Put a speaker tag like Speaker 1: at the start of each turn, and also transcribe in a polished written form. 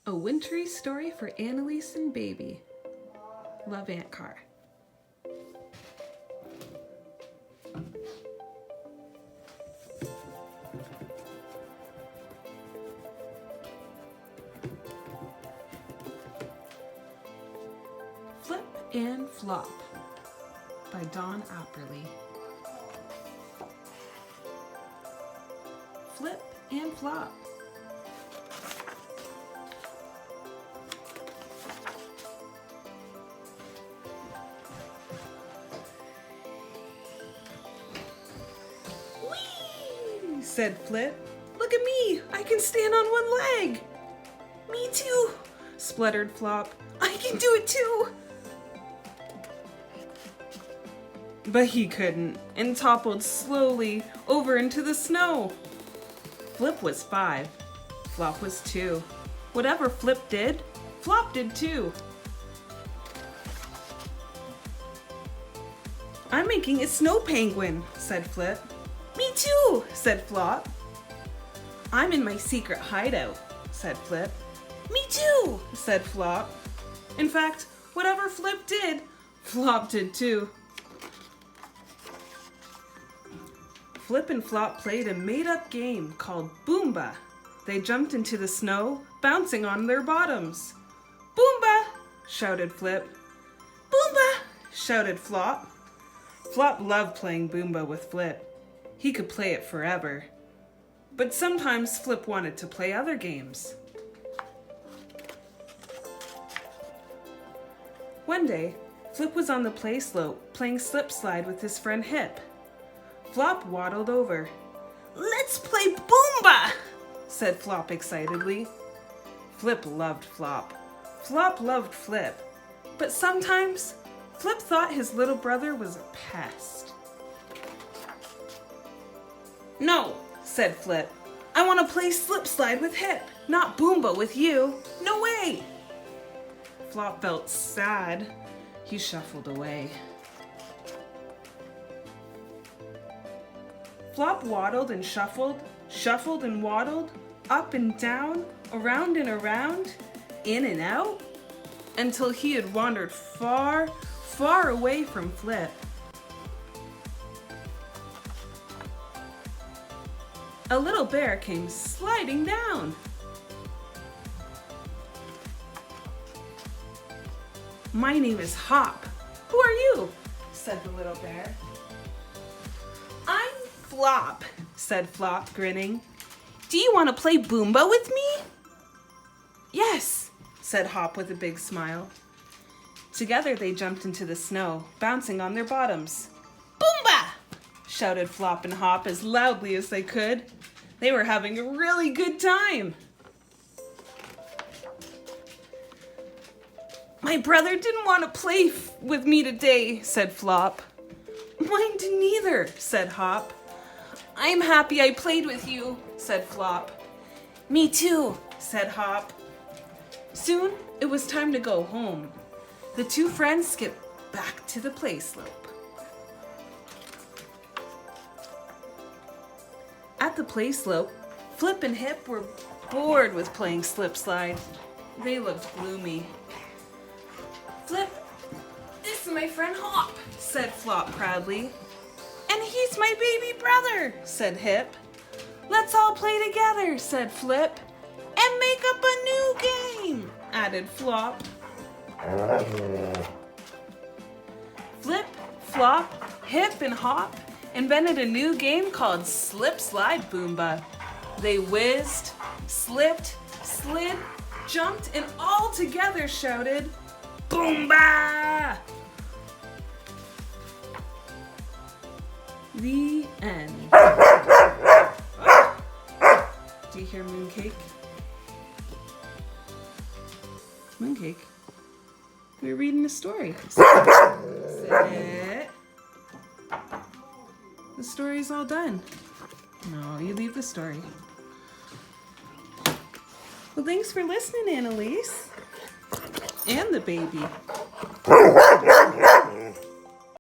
Speaker 1: A wintry story for Annalise and Baby. Love, Aunt Car. Flip and Flop by Dawn Apperly. Flip and flop. Whee! Said Flip. Look at me! I can stand on one leg! Me too! Spluttered Flop. I can do it too! But he couldn't, and toppled slowly over into the snow. Flip was 5. Flop was 2. Whatever Flip did, Flop did too. I'm making a snow penguin, said Flip. Me too, said Flop. I'm in my secret hideout, said Flip. Me too, said Flop. In fact, whatever Flip did, Flop did too. Flip and Flop played a made-up game called Boomba. They jumped into the snow, bouncing on their bottoms. Boomba! Shouted Flip. Boomba! Shouted Flop. Flop loved playing Boomba with Flip. He could play it forever. But sometimes Flip wanted to play other games. One day, Flip was on the play slope playing slip slide with his friend Hip. Flop waddled over. Let's play Boomba, said Flop excitedly. Flip loved Flop. Flop loved Flip. But sometimes, Flip thought his little brother was a pest. No, said Flip. I want to play slip slide with Hip, not Boomba with you. No way. Flop felt sad. He shuffled away. Flop waddled and shuffled, shuffled and waddled, up and down, around and around, in and out, until he had wandered far, far away from Flip. A little bear came sliding down. My name is Hop. Who are you? Said the little bear. I'm Flop, said Flop, grinning. Do you want to play Boomba with me? Yes, said Hop with a big smile. Together they jumped into the snow, bouncing on their bottoms. Boomba! Shouted Flop and Hop as loudly as they could. They were having a really good time. My brother didn't want to play with me today, said Flop. Mine didn't either, said Hop. I'm happy I played with you, said Flop. Me too, said Hop. Soon it was time to go home. The two friends skipped back to the play slope. At the play slope, Flip and Hip were bored with playing slip slide. They looked gloomy. Flip, this is my friend Hop, said Flop proudly. And he's my baby brother, said Hip. Let's all play together, said Flip. And make up a new game, added Flop. Flip, Flop, Hip, and Hop invented a new game called Slip Slide Boomba. They whizzed, slipped, slid, jumped, and all together shouted, Boomba! The end. Do you hear Mooncake? Mooncake? We're reading a story. Sit. The story's all done. No, you leave the story. Well, thanks for listening, Annalise. And the baby.